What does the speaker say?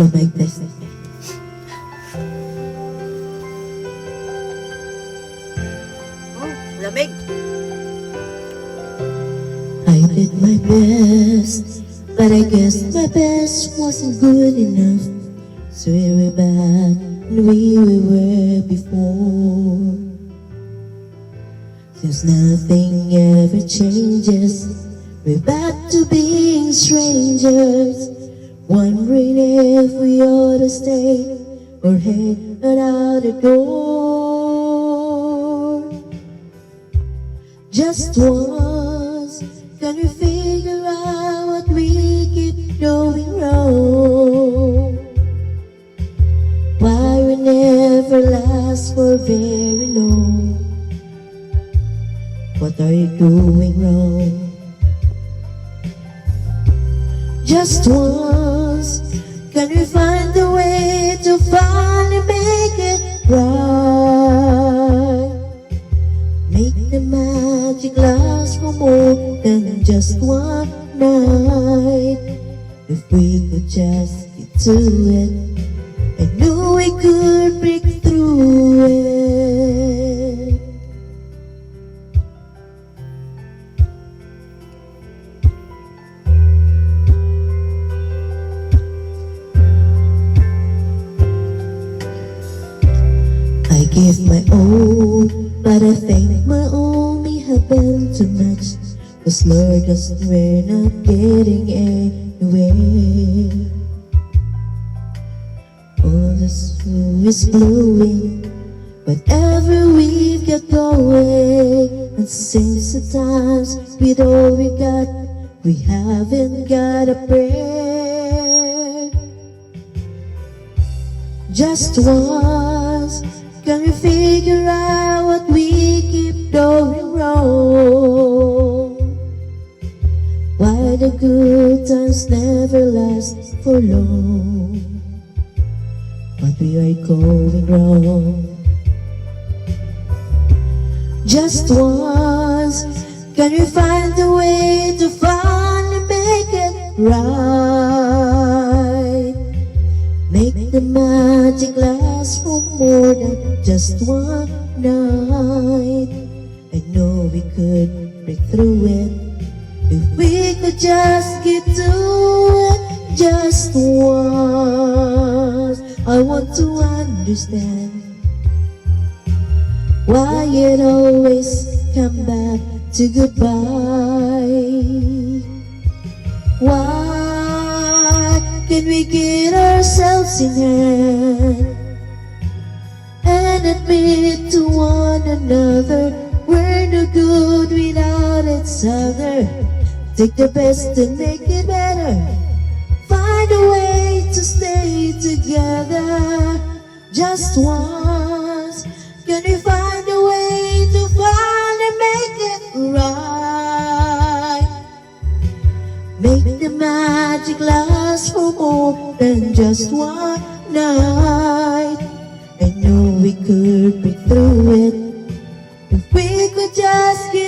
mic test. Oh, lamig. I did my best, but I guess my best wasn't good enough. So we're back than we were before. Since nothing ever changes, we're back to being strangers, wondering if we ought to stay or head out the door. Just once, can we figure out what we keep going wrong? Why we never last for very long? What are you doing wrong? Just once, can we find a way to finally make it right? Make the magic last for more than just one night. If we could just get to it, I knew we could break through it. I give my all, but I think my all may have been too much. 'Cause Lord, we're not getting anywhere. All this food is glowing, whatever we've got going. And since the times with all we got, we haven't got a prayer. Just once, can we figure out what we keep doing wrong? Why the good times never last for long? What we are going wrong? Just once, can we find a way to finally make it right? Make the magic last for more than just one night. I know we could break through it if we could just get to it just once. I want to understand why it always come back to goodbye. Why can we get ourselves in hand and admit to one another we're no good without each other? Take the best and make it better. Find a way to stay together. Just once, can we find a way to finally make it right? Make the magic last for more than just one night. I know we could break through it if we could just get